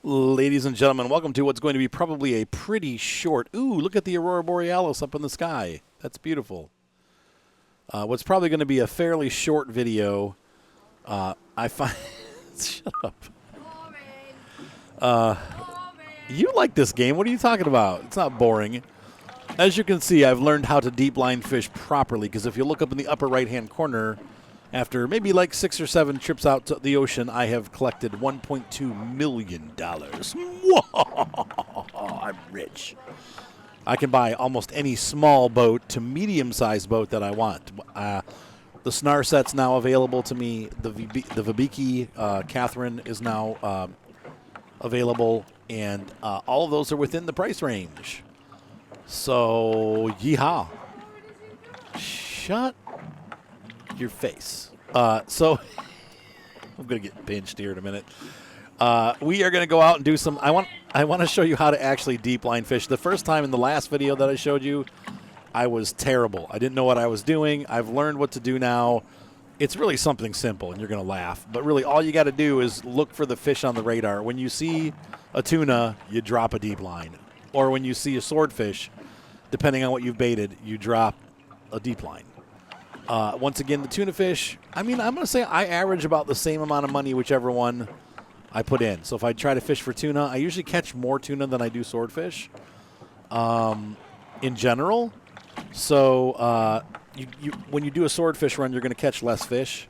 Ladies and gentlemen, welcome to what's going to be probably a pretty short... Ooh, look at the Aurora Borealis up in the sky. That's beautiful. What's probably going to be a fairly short video. I find... Shut up. You like this game. What are you talking about? It's not boring. As you can see, I've learned how to deep line fish properly, because if you look up in the upper right-hand corner, after maybe like 6 or 7 trips out to the ocean, I have collected $1.2 million. Whoa, I'm rich. I can buy almost any small boat to medium-sized boat that I want. The Sonar set's now available to me. The Vibiki Catherine is now available, and all of those are within the price range. So, yeehaw. Shut your face. So, I'm going to get pinched here in a minute. We are going to go out and do some... I want to show you how to actually deep line fish. The first time in the last video that I showed you, I was terrible. I didn't know what I was doing. I've learned what to do now. It's really something simple, and you're going to laugh. But really, all you got to do is look for the fish on the radar. When you see a tuna, you drop a deep line. Or when you see a swordfish, depending on what you've baited, you drop a deep line. Once again, the tuna fish, I mean, I'm going to say I average about the same amount of money whichever one I put in. So if I try to fish for tuna, I usually catch more tuna than I do swordfish in general. So when you do a swordfish run, you're going to catch less fish,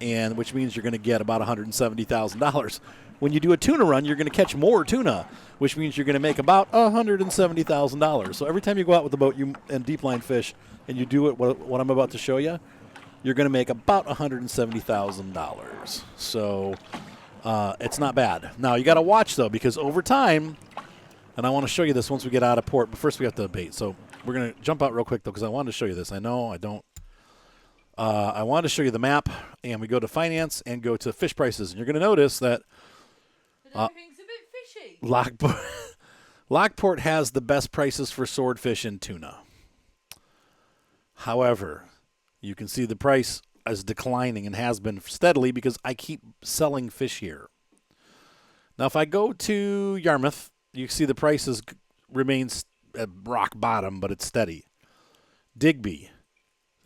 and which means you're going to get about $170,000. When you do a tuna run, you're going to catch more tuna, which means you're going to make about $170,000. So every time you go out with the boat and deep line fish, and you do it what I'm about to show you, you're going to make about $170,000. So it's not bad. Now you got to watch though, because over time, and I want to show you this once we get out of port. But first we have to bait. So we're going to jump out real quick though, because I wanted to show you this. I know I don't. I wanted to show you the map, and we go to finance and go to fish prices, and you're going to notice that. Everything's a bit fishy. Lockport has the best prices for swordfish and tuna. However, you can see the price is declining and has been steadily because I keep selling fish here. Now, if I go to Yarmouth, you see the prices remains at rock bottom, but it's steady. Digby,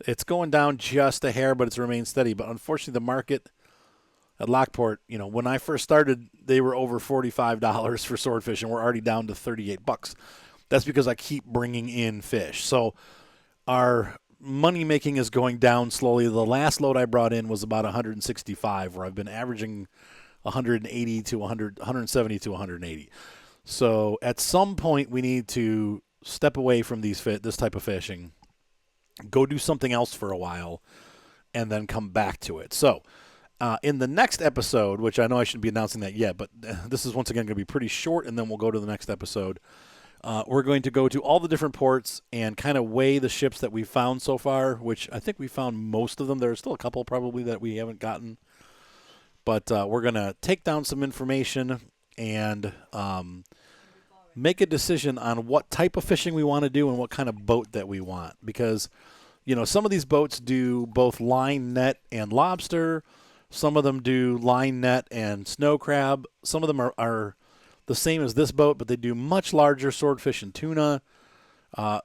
it's going down just a hair, but it's remained steady. But unfortunately, the market at Lockport, you know, when I first started, they were over $45 for swordfish, and we're already down to $38. That's because I keep bringing in fish. So our money making is going down slowly. The last load I brought in was about 165, where I've been averaging 180 to 100, 170 to 180. So at some point, we need to step away from this type of fishing, go do something else for a while, and then come back to it. So in the next episode, which I know I shouldn't be announcing that yet, but this is once again going to be pretty short, and then we'll go to the next episode. We're going to go to all the different ports and kind of weigh the ships that we've found so far, which I think we found most of them. There's still a couple probably that we haven't gotten. But we're going to take down some information and make a decision on what type of fishing we want to do and what kind of boat that we want. Because, you know, some of these boats do both line, net, and lobster. Some of them do line, net, and snow crab. Some of them are the same as this boat, but they do much larger swordfish and tuna.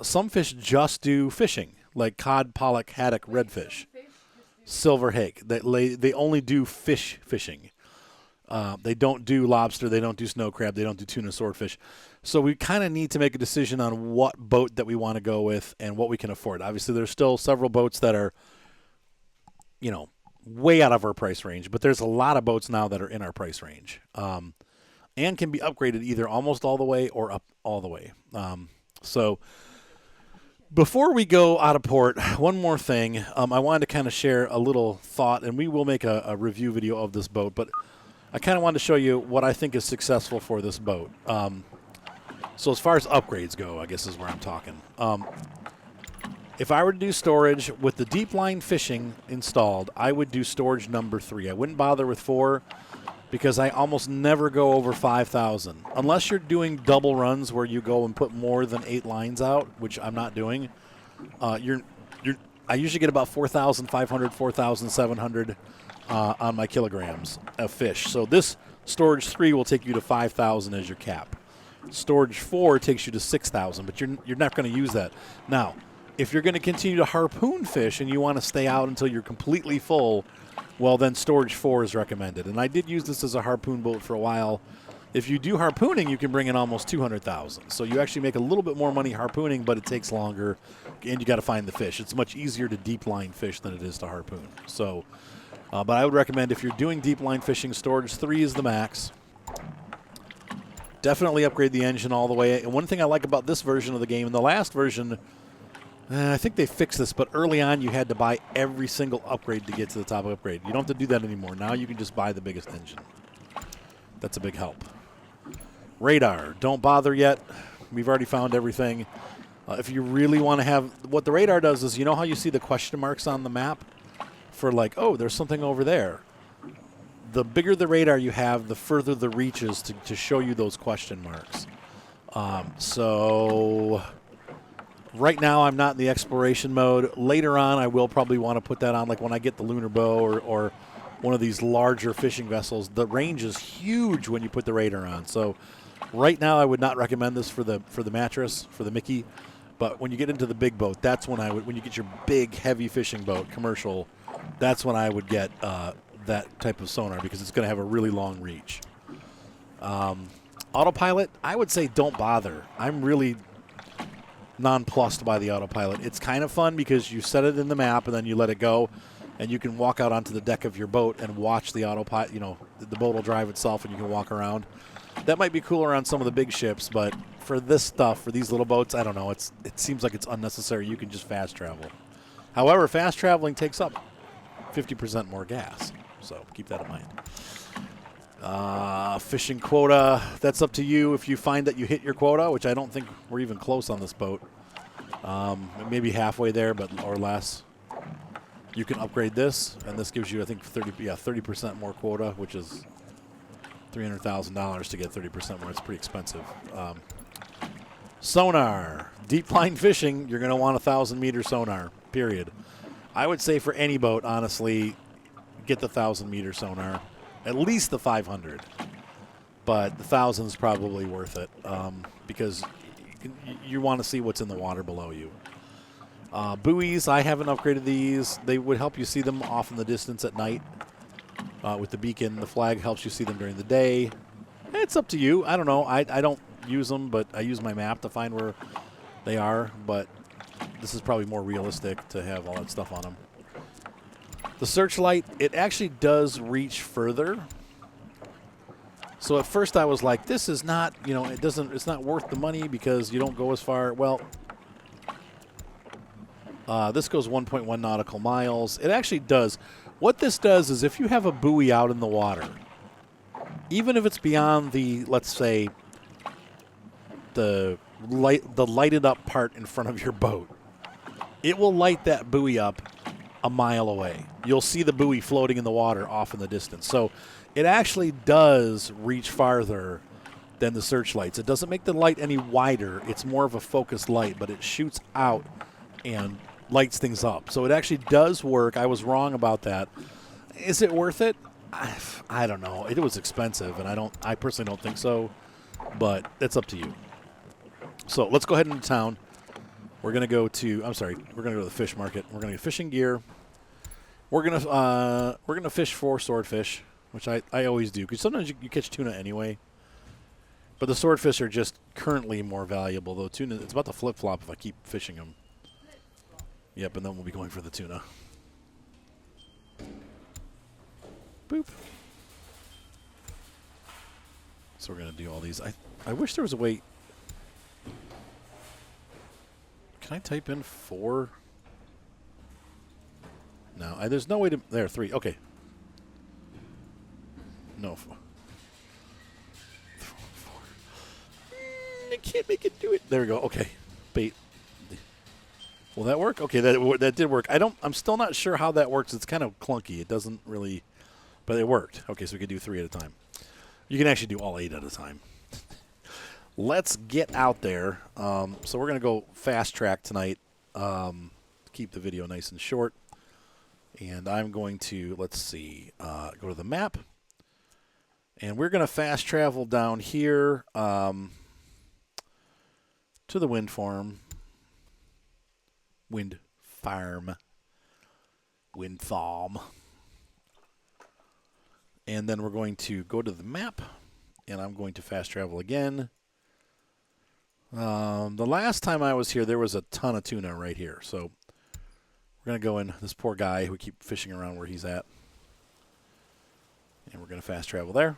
Some fish just do fishing, like cod, pollock, haddock, redfish, silver hake. They only do fishing. They don't do lobster. They don't do snow crab. They don't do tuna, swordfish. So we kind of need to make a decision on what boat that we want to go with and what we can afford. Obviously, there's still several boats that are, you know, way out of our price range, but there's a lot of boats now that are in our price range. And can be upgraded either almost all the way or up all the way. So before we go out of port, one more thing. I wanted to kind of share a little thought, and we will make a review video of this boat, but I kind of wanted to show you what I think is successful for this boat. So as far as upgrades go, I guess is where I'm talking. If I were to do storage with the deep line fishing installed, I would do storage number 3. I wouldn't bother with 4. Because I almost never go over 5,000. Unless you're doing double runs where you go and put more than 8 lines out, which I'm not doing. I usually get about 4,500, 4,700 on my kilograms of fish. So this Storage 3 will take you to 5,000 as your cap. Storage 4 takes you to 6,000, but you're not going to use that. Now, if you're going to continue to harpoon fish and you want to stay out until you're completely full, well, then storage 4 is recommended. And I did use this as a harpoon boat for a while. If you do harpooning, you can bring in almost 200,000. So you actually make a little bit more money harpooning, but it takes longer, and you got to find the fish. It's much easier to deep line fish than it is to harpoon. So, but I would recommend if you're doing deep line fishing, storage 3 is the max. Definitely upgrade the engine all the way. And one thing I like about this version of the game, in the last version, I think they fixed this, but early on you had to buy every single upgrade to get to the top upgrade. You don't have to do that anymore. Now you can just buy the biggest engine. That's a big help. Radar, don't bother yet. We've already found everything. If you really want to have, what the radar does is, you know how you see the question marks on the map for like, oh, there's something over there. The bigger the radar you have, the further the reach is to show you those question marks. So right now I'm not in the exploration mode. Later on I will probably want to put that on, like when I get the lunar bow or one of these larger fishing vessels. The range is huge when you put the radar on. So right now I would not recommend this for the mattress, for the Mikki. But when you get into the big boat, that's when when you get your big heavy fishing boat, commercial, that's when I would get that type of sonar, because it's going to have a really long reach. Autopilot, I would say don't bother. I'm really nonplussed by the autopilot. It's kind of fun because you set it in the map and then you let it go, and you can walk out onto the deck of your boat and watch the autopilot. You know, the boat will drive itself and you can walk around. That might be cooler on some of the big ships, but for this stuff, for these little boats, I don't know. It seems like it's unnecessary. You can just fast travel. However, fast traveling takes up 50% more gas. So keep that in mind. Fishing quota, that's up to you. If you find that you hit your quota, which I don't think we're even close on this boat, maybe halfway there, but or less, you can upgrade this, and this gives you, I think, 30% more quota, which is $300,000 to get 30% more. It's pretty expensive. Sonar, deep line fishing, you're going to want a 1,000-meter sonar, period. I would say for any boat, honestly, get the 1,000-meter sonar, at least the 500, but the 1,000 is probably worth it because you want to see what's in the water below you. Buoys, I haven't upgraded these. They would help you see them off in the distance at night with the beacon. The flag helps you see them during the day. It's up to you. I don't know. I don't use them, but I use my map to find where they are, but this is probably more realistic to have all that stuff on them. The searchlight, it actually does reach further. So at first I was like, this is not, you know, it's not worth the money because you don't go as far. Well, this goes 1.1 nautical miles. It actually does. What this does is if you have a buoy out in the water, even if it's beyond the, let's say, the lighted up part in front of your boat, it will light that buoy up a mile away. You'll see the buoy floating in the water off in the distance. So it actually does reach farther than the searchlights. It doesn't make the light any wider. It's more of a focused light, but it shoots out and lights things up. So it actually does work. I was wrong about that. Is it worth it? I don't know. It was expensive, and I personally don't think so, but it's up to you. So let's go ahead into town. We're going to go to, we're going to go to the fish market. We're going to get fishing gear. We're going to fish for swordfish, which I always do, because sometimes you catch tuna anyway. But the swordfish are just currently more valuable, though tuna, it's about to flip-flop if I keep fishing them. Yep, and then we'll be going for the tuna. Boop. So we're going to do all these. I wish there was a way. Can I type in 4? No, there's no way to. There, 3. Okay. No. 4. I can't make it do it. There we go. Okay. Bait. Will that work? Okay, that did work. I'm still not sure how that works. It's kind of clunky. It doesn't really, but it worked. Okay, so we can do 3 at a time. You can actually do all 8 at a time. Let's get out there. So we're going to go fast track tonight. Keep the video nice and short. And I'm going to, let's see, go to the map. And we're going to fast travel down here to the wind farm. Wind farm. And then we're going to go to the map, and I'm going to fast travel again. The last time I was here, there was a ton of tuna right here. So we're going to go in. This poor guy, we keep fishing around where he's at. And we're going to fast travel there.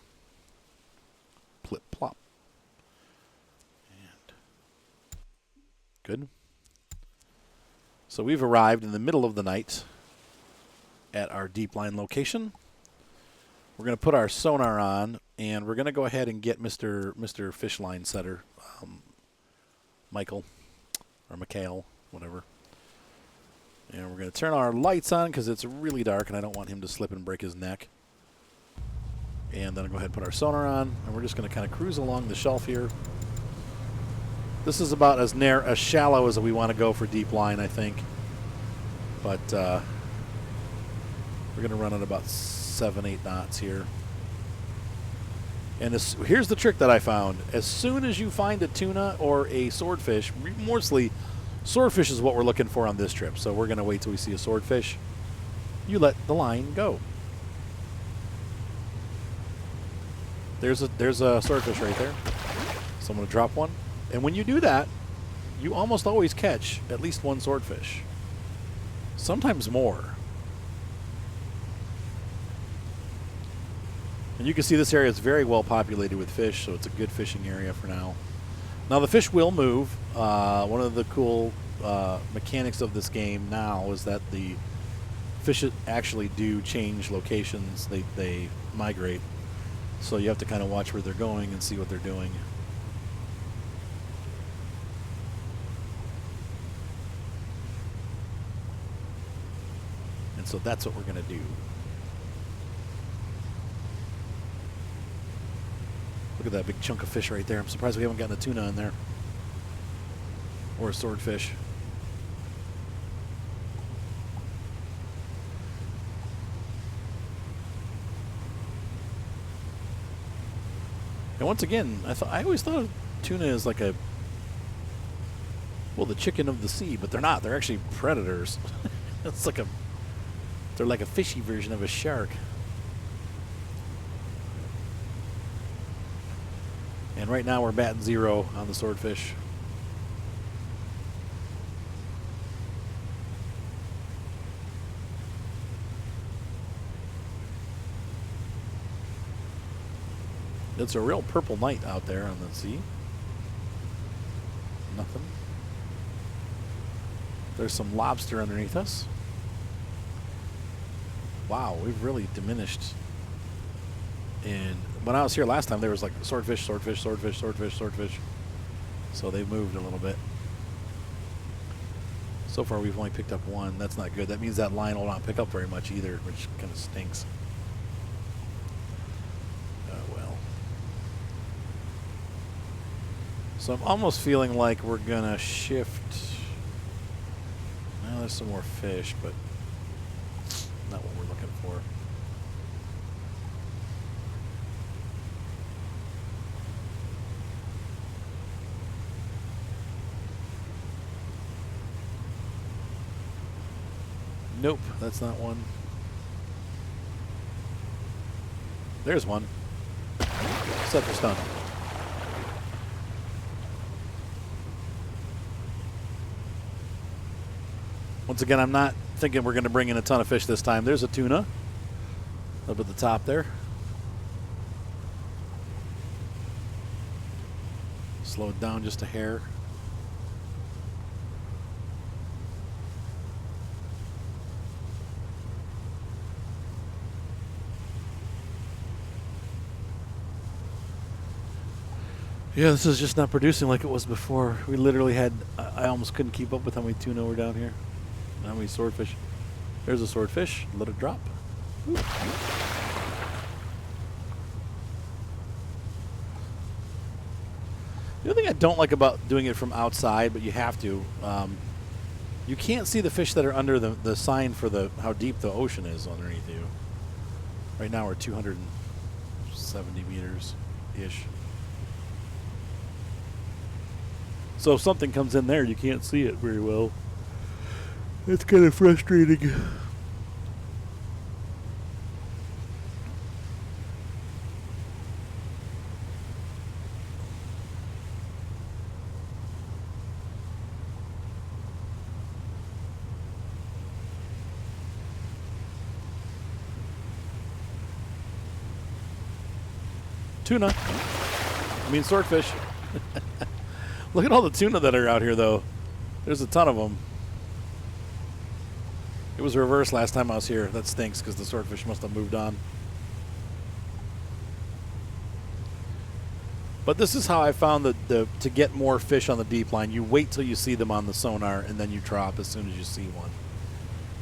Plip, plop. And good. So we've arrived in the middle of the night at our deep line location. We're going to put our sonar on, and we're going to go ahead and get Mr. Fish Line Setter, Michael, or Mikhail, whatever. And we're going to turn our lights on because it's really dark, and I don't want him to slip and break his neck. And then I'll go ahead and put our sonar on, and we're just going to kind of cruise along the shelf here. This is about as shallow as we want to go for deep line, I think. But we're going to run at about 7-8 knots here. And here's the trick that I found. As soon as you find a tuna or a swordfish, mostly swordfish is what we're looking for on this trip. So we're going to wait till we see a swordfish. You let the line go. There's a swordfish right there. So I'm going to drop one. And when you do that, you almost always catch at least one swordfish. Sometimes more. And you can see this area is very well populated with fish, so it's a good fishing area for now. Now the fish will move. One of the cool mechanics of this game now is that the fish actually do change locations. They migrate. So you have to kind of watch where they're going and see what they're doing. And so that's what we're going to do. Look at that big chunk of fish right there. I'm surprised we haven't gotten a tuna in there. Or a swordfish. And once again, I always thought of tuna as like the chicken of the sea, but they're not. They're actually predators. They're like a fishy version of a shark. And right now we're batting 0 on the swordfish. It's a real purple night out there on the sea. Nothing. There's some lobster underneath us. Wow, we've really diminished. And when I was here last time, there was like swordfish, swordfish, swordfish, swordfish, swordfish. So they've moved a little bit. So far, we've only picked up one. That's not good. That means that line will not pick up very much either, which kind of stinks. Well. So I'm almost feeling like we're going to shift. Well, there's some more fish, but not what we're looking for. Nope, that's not one. There's one. Set for stun. Once again, I'm not thinking we're going to bring in a ton of fish this time. There's a tuna up at the top there. Slow it down just a hair. Yeah, this is just not producing like it was before. We literally had, I almost couldn't keep up with how many tuna were down here. And how many swordfish. There's a swordfish. Let it drop. Ooh. The other thing I don't like about doing it from outside, but you have to, you can't see the fish that are under the sign for how deep the ocean is underneath you. Right now we're 200 70 meters-ish. So if something comes in there, you can't see it very well. It's kind of frustrating. Tuna. I mean swordfish. Look at all the tuna that are out here, though. There's a ton of them. It was reversed last time I was here. That stinks because the swordfish must have moved on. But this is how I found that to get more fish on the deep line, you wait till you see them on the sonar and then you drop as soon as you see one.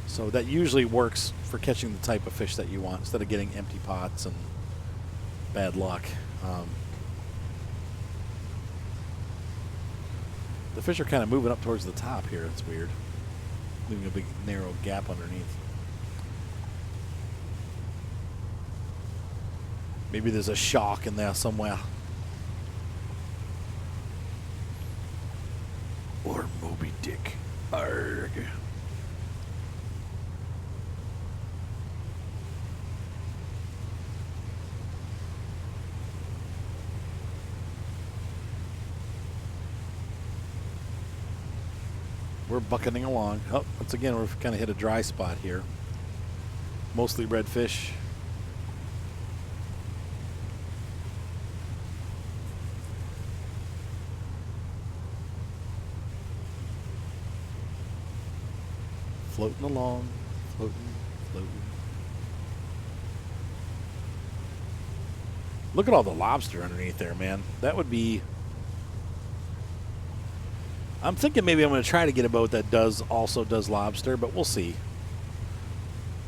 So that usually works for catching the type of fish that you want instead of getting empty pots and bad luck. The fish are kind of moving up towards the top here. It's weird. Leaving a big narrow gap underneath. Maybe there's a shock in there somewhere. Or Moby Dick. Arrgh. We're bucketing along. Oh, once again, we've kind of hit a dry spot here. Mostly redfish. Floating along, floating, floating. Look at all the lobster underneath there, man. That would be... I'm thinking maybe I'm going to try to get a boat that also does lobster, but we'll see.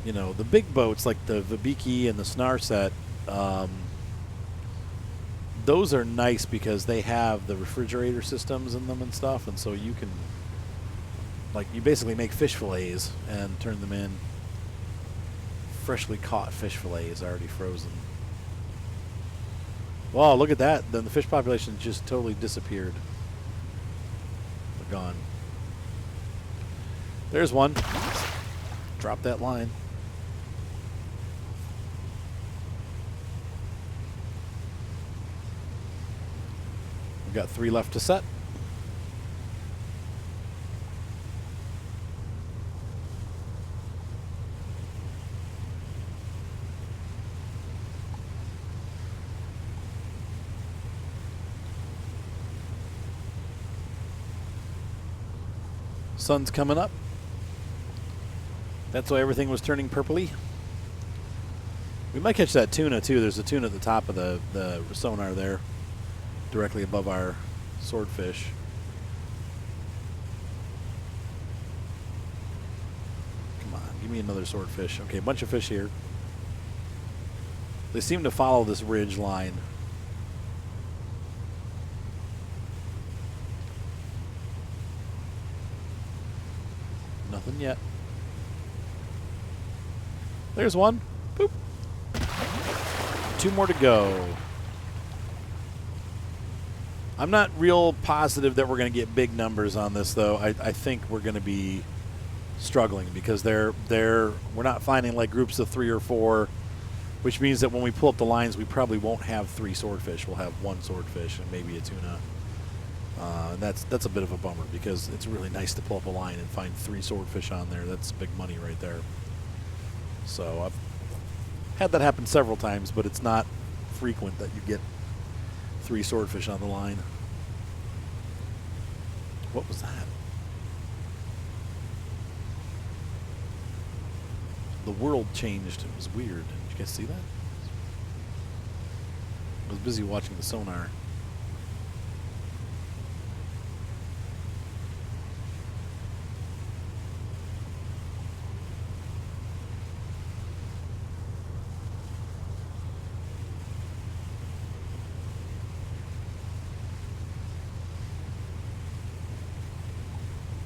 You know, the big boats like the Mikki and the Sonar set, those are nice because they have the refrigerator systems in them and stuff, and so you can, like, you basically make fish fillets and turn them in. Freshly caught fish fillets already frozen. Wow, look at that. Then the fish population just totally disappeared. Gone. There's one. Drop that line. We've got 3 left to set. Sun's coming up. That's why everything was turning purpley. We might catch that tuna too. There's a tuna at the top of the sonar there, directly above our swordfish. Come on, give me another swordfish. Okay, a bunch of fish here. They seem to follow this ridge line. Nothing yet. There's one. Boop. 2 more to go. I'm not real positive that we're going to get big numbers on this, though. I think we're going to be struggling because we're not finding like groups of 3 or 4, which means that when we pull up the lines, we probably won't have 3 swordfish. We'll have 1 swordfish and maybe a tuna. And that's a bit of a bummer because it's really nice to pull up a line and find 3 swordfish on there. That's big money right there. So I've had that happen several times, but it's not frequent that you get 3 swordfish on the line. What was that? The world changed. It was weird. Did you guys see that? I was busy watching the sonar.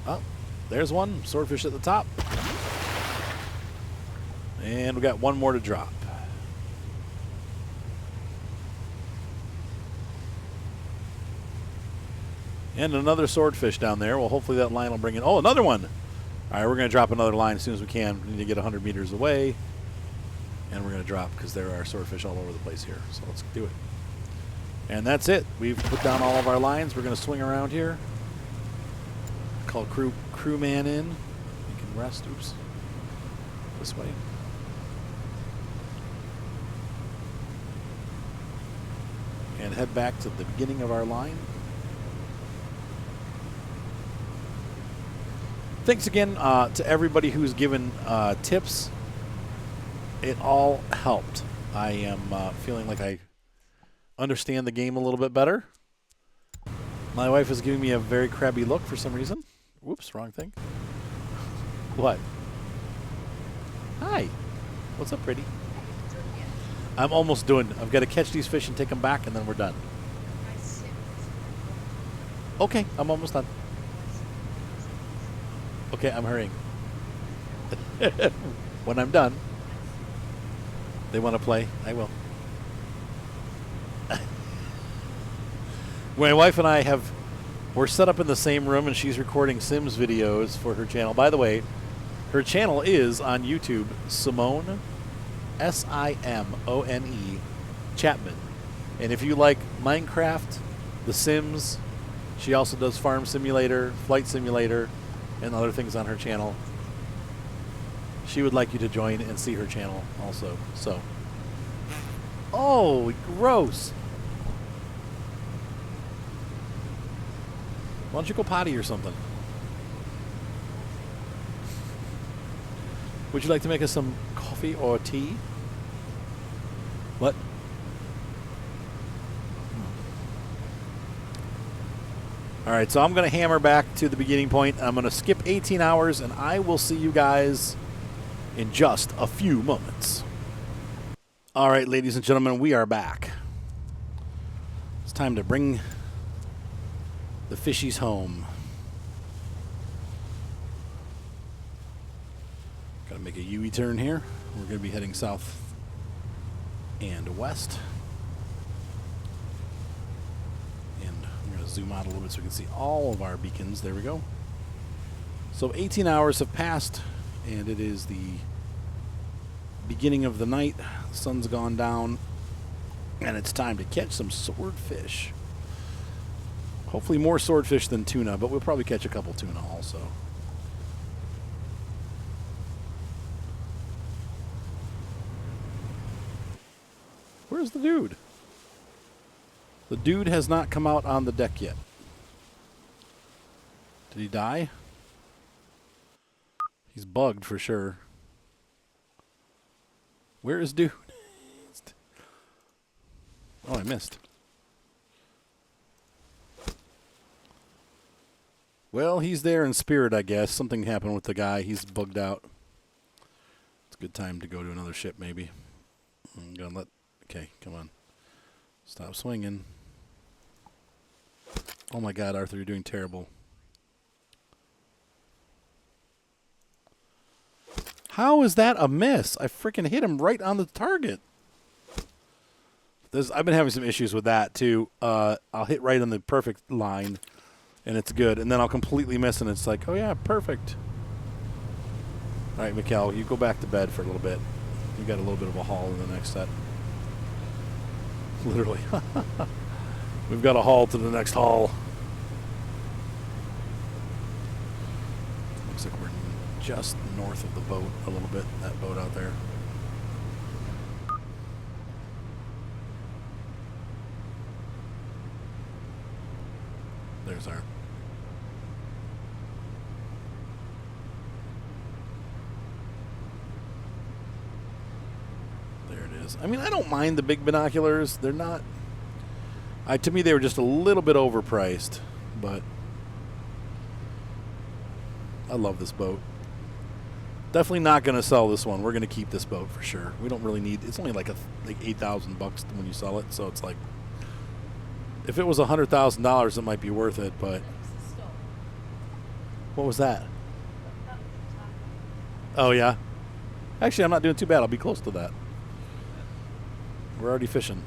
Oh, there's one. Swordfish at the top. And we got 1 more to drop. And another swordfish down there. Well, hopefully that line will bring in. Oh, another one. All right, we're going to drop another line as soon as we can. We need to get 100 meters away. And we're going to drop because there are swordfish all over the place here. So let's do it. And that's it. We've put down all of our lines. We're going to swing around here. Call crewman in. You can rest. Oops. This way. And head back to the beginning of our line. Thanks again to everybody who's given tips. It all helped. I am feeling like I understand the game a little bit better. My wife is giving me a very crabby look for some reason. Whoops, wrong thing. What? Hi. What's up, pretty? I'm almost doing. I've got to catch these fish and take them back, and then we're done. Okay, I'm almost done. Okay, I'm hurrying. When I'm done, they want to play, I will. My wife and I we're set up in the same room, and she's recording Sims videos for her channel. By the way, her channel is on YouTube, Simone, Simone Chapman. And if you like Minecraft, The Sims, she also does Farm Simulator, Flight Simulator, and other things on her channel. She would like you to join and see her channel also. So, oh, gross. Why don't you go potty or something? Would you like to make us some coffee or tea? What? All right, so I'm going to hammer back to the beginning point. I'm going to skip 18 hours, and I will see you guys in just a few moments. All right, ladies and gentlemen, we are back. It's time to bring the fishies home. Got to make a U turn here. We're going to be heading south and west. And I'm going to zoom out a little bit so we can see all of our beacons. There we go. So 18 hours have passed, and it is the beginning of the night. The sun's gone down, and it's time to catch some swordfish. Hopefully more swordfish than tuna, but we'll probably catch a couple tuna also. Where's the dude? The dude has not come out on the deck yet. Did he die? He's bugged for sure. Where is dude? Oh, I missed. Well, he's there in spirit, I guess. Something happened with the guy. He's bugged out. It's a good time to go to another ship, maybe. I'm gonna let... Okay, come on. Stop swinging. Oh my God, Arthur, you're doing terrible. How is that a miss? I freaking hit him right on the target. I've been having some issues with that, too. I'll hit right on the perfect line, and it's good. And then I'll completely miss, and it's like, oh, yeah, perfect. All right, Mikkel, you go back to bed for a little bit. You got a little bit of a haul in the next set. Literally. We've got a haul to the next haul. Looks like we're just north of the boat a little bit, that boat out there. There's our... There it is. I mean, I don't mind the big binoculars. They're not... to me, they were just a little bit overpriced, but I love this boat. Definitely not going to sell this one. We're going to keep this boat for sure. We don't really need... It's only like $8,000 when you sell it, so it's like... If it was $100,000, it might be worth it, but... What was that? Oh, yeah? Actually, I'm not doing too bad. I'll be close to that. We're already fishing.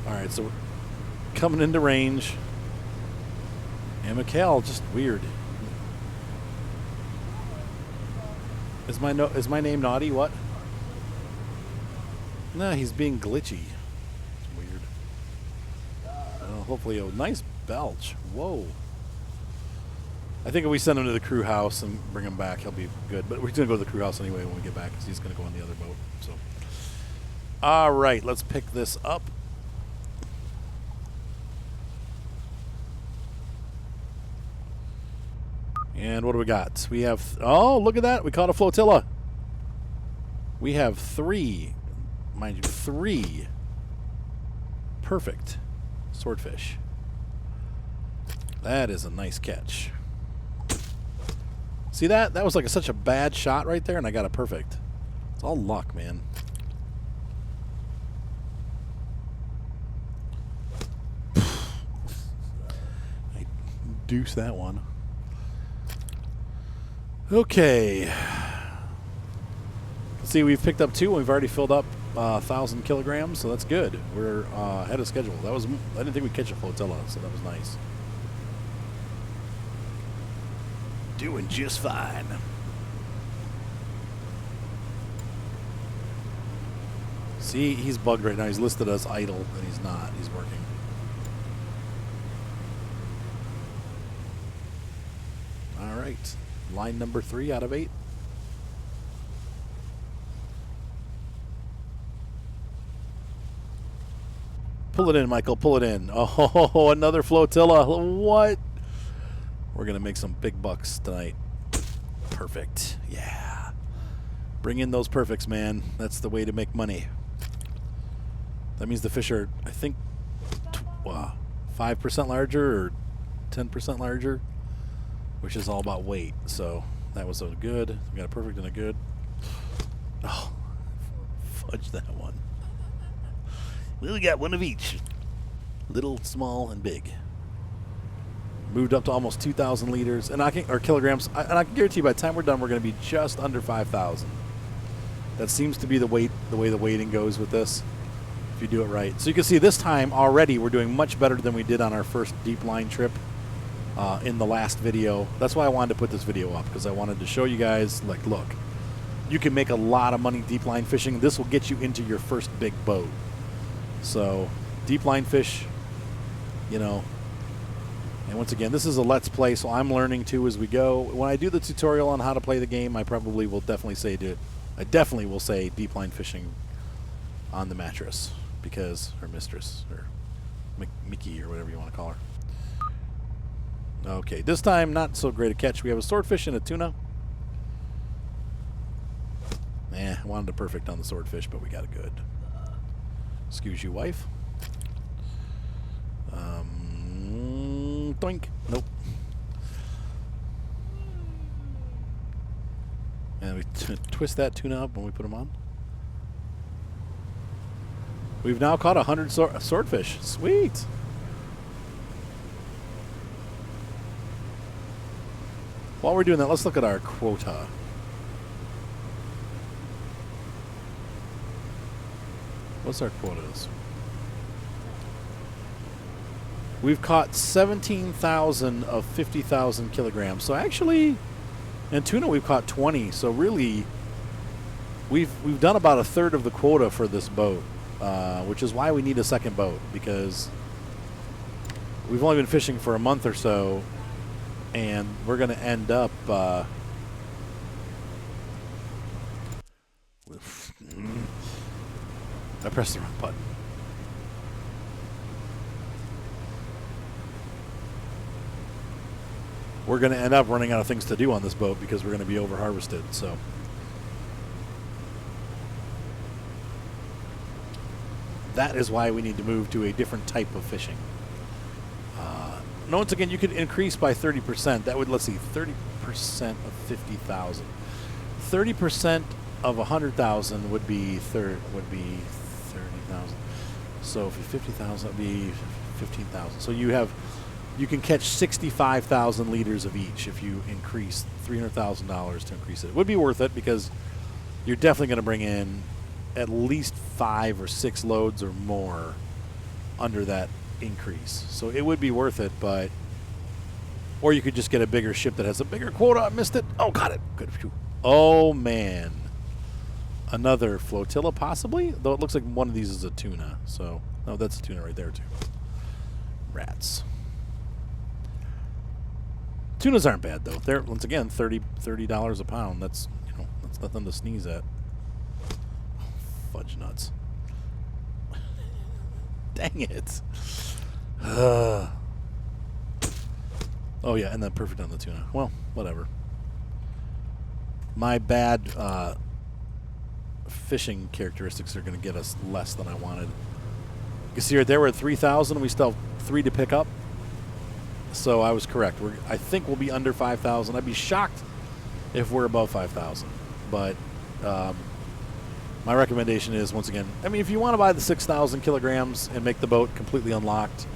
All right, so we're coming into range. And Mikhail, just weird. Is my name naughty? What? No, he's being glitchy. It's weird. Hopefully a nice belch. Whoa. I think if we send him to the crew house and bring him back, he'll be good. But we're going to go to the crew house anyway when we get back because he's going to go on the other boat. So, all right, let's pick this up. And what do we got? We have, oh, look at that. We caught a flotilla. We have 3, mind you, 3 perfect swordfish. That is a nice catch. See that? That was like such a bad shot right there, and I got a perfect. It's all luck, man. I deuce that one. Okay. See, we've picked up 2, and we've already filled up 1,000 kilograms, so that's good. We're ahead of schedule. That was, I didn't think we'd catch a flotilla, so that was nice. Doing just fine. See, he's bugged right now. He's listed as idle, and he's not. He's working. All right. Line number 3 out of 8. Pull it in, Michael. Pull it in. Oh, another flotilla. What? We're going to make some big bucks tonight. Perfect. Yeah. Bring in those perfects, man. That's the way to make money. That means the fish are, I think, 5% larger or 10% larger, which is all about weight. So that was a good. We got a perfect and a good. Oh, fudge that one. We got one of each. Little, small, and big. Moved up to almost 2,000 liters, and or kilograms. And I can guarantee you, by the time we're done, we're going to be just under 5,000. That seems to be the way the weighting goes with this, if you do it right. So you can see this time already we're doing much better than we did on our first deep line trip in the last video. That's why I wanted to put this video up, because I wanted to show you guys, like, look, you can make a lot of money deep line fishing. This will get you into your first big boat. So deep line fish, you know. And once again, this is a Let's Play, so I'm learning too as we go. When I do the tutorial on how to play the game, I probably will definitely say I definitely will say deep line fishing on the mattress, because her mistress, or Mikki, or whatever you want to call her. Okay, this time not so great a catch. We have a swordfish and a tuna. I wanted a perfect on the swordfish, but we got a good. Excuse you, wife. Doink. Nope. And we twist that tuna up when we put them on. We've now caught 100 swordfish. Sweet. While we're doing that, let's look at our quota. What's our quotas? We've caught 17,000 of 50,000 kilograms. So actually, in tuna we've caught 20. So really, we've done about a third of the quota for this boat, which is why we need a second boat, because we've only been fishing for a month or so, and we're going to end up with. I pressed the wrong button. We're going to end up running out of things to do on this boat because we're going to be over harvested. So that is why we need to move to a different type of fishing. Once again, you could increase by 30%. That would, let's see, 30% of 50,000. 30% of 100,000 would be 30,000. So if you 50,000, that'd be 15,000. So you can catch 65,000 liters of each if you increase $300,000 to increase it. It would be worth it because you're definitely going to bring in at least 5 or 6 loads or more under that increase. So it would be worth it, but Or you could just get a bigger ship that has a bigger quota. I missed it. Oh, got it. Good. Oh, man. Another flotilla, possibly? Though it looks like one of these is a tuna. So, no, that's a tuna right there, too. Rats. Tunas aren't bad, though. They're, once again, $30 a pound. That's, you know, that's nothing to sneeze at. Fudge nuts. Dang it. Oh, yeah, and then perfect on the tuna. Well, whatever. My bad fishing characteristics are going to get us less than I wanted. You can see right there we're at 3,000. We still have 3 to pick up. So I was correct. I think we'll be under 5,000. I'd be shocked if we're above 5,000. But my recommendation is, once again, I mean, if you want to buy the 6,000 kilograms and make the boat completely unlocked,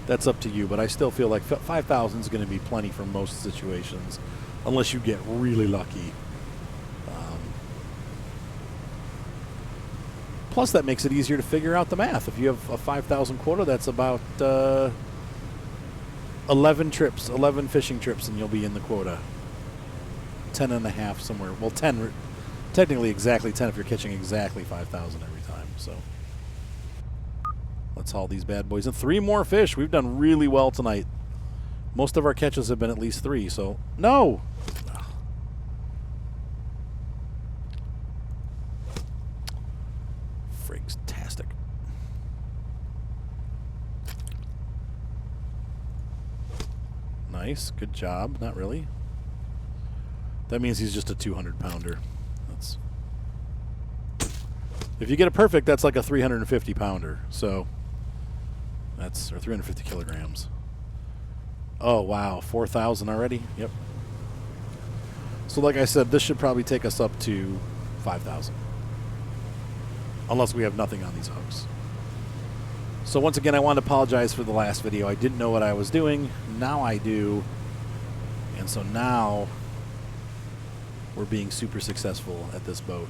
that's up to you. But I still feel like 5,000 is going to be plenty for most situations, unless you get really lucky. Plus, that makes it easier to figure out the math. If you have a 5,000 quota, that's about 11 trips, 11 fishing trips, and you'll be in the quota. 10 and a half somewhere. Well, 10, technically exactly 10 if you're catching exactly 5,000 every time. So let's haul these bad boys in. 3 more fish. We've done really well tonight. Most of our catches have been at least 3, so no! Frigstastic. Nice. Good job. Not really. That means he's just a 200-pounder. That's... If you get it perfect, that's like a 350-pounder. So that's... Or 350 kilograms. Oh, wow. 4,000 already? Yep. So like I said, this should probably take us up to 5,000. Unless we have nothing on these hooks. So once again, I want to apologize for the last video. I didn't know what I was doing. Now I do. And so now we're being super successful at this boat.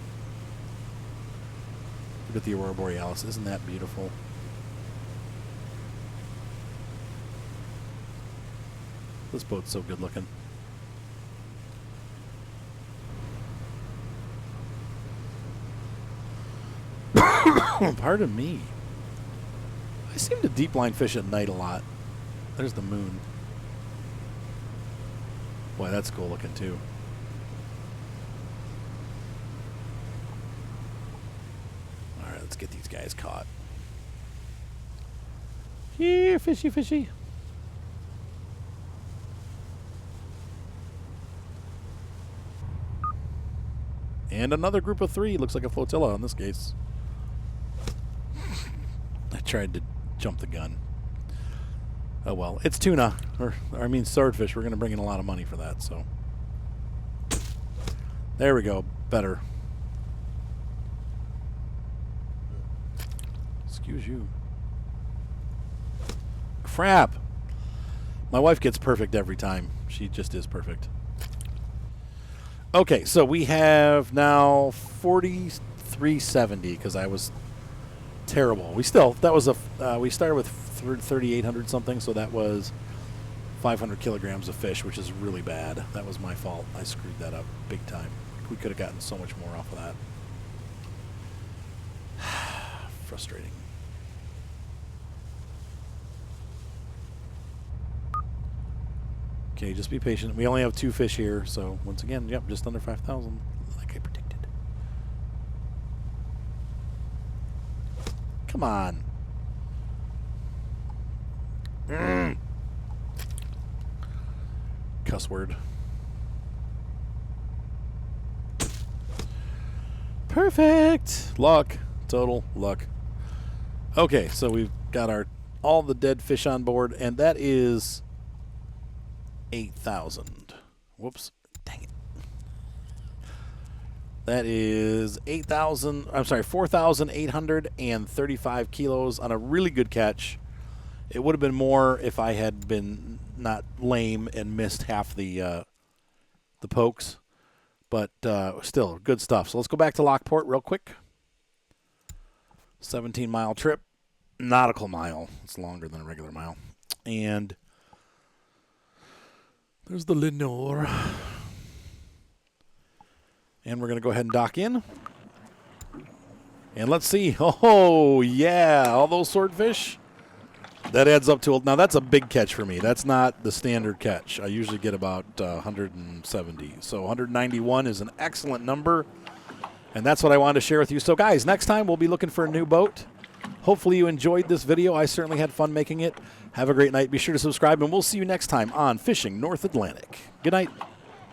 Look at the Aurora Borealis. Isn't that beautiful? This boat's so good looking. Pardon me. I seem to deep line fish at night a lot. There's the moon. Boy, that's cool looking too. Alright, let's get these guys caught. Here, fishy, fishy. And another group of 3. Looks like a flotilla in this case. I tried to jump the gun. Oh well, it's tuna, or I mean swordfish. We're going to bring in a lot of money for that, so. There we go. Better. Excuse you. Crap. My wife gets perfect every time. She just is perfect. Okay, so we have now 4370 because I was terrible. We still, that was a, we started with 3,800 something, so that was 500 kilograms of fish, which is really bad. That was my fault. I screwed that up big time. We could have gotten so much more off of that. Frustrating. Okay, just be patient. We only have 2 fish here, so once again, yep, just under 5,000, like I predicted. Come on. Cuss word. Perfect. Luck. Total luck. Okay, so we've got all the dead fish on board, and that is 8,000. Whoops. Dang it. That is 8,000. I'm sorry, 4,835 kilos on a really good catch. It would have been more if I had been not lame and missed half the pokes, but still good stuff. So let's go back to Lockport real quick. 17-mile trip, nautical mile. It's longer than a regular mile, and There's the Lenore. And we're going to go ahead and dock in. And let's see. Oh, yeah. All those swordfish. That adds up to, now that's a big catch for me. That's not the standard catch. I usually get about 170. So 191 is an excellent number. And that's what I wanted to share with you. So, guys, next time we'll be looking for a new boat. Hopefully you enjoyed this video. I certainly had fun making it. Have a great night. Be sure to subscribe, and we'll see you next time on Fishing North Atlantic. Good night.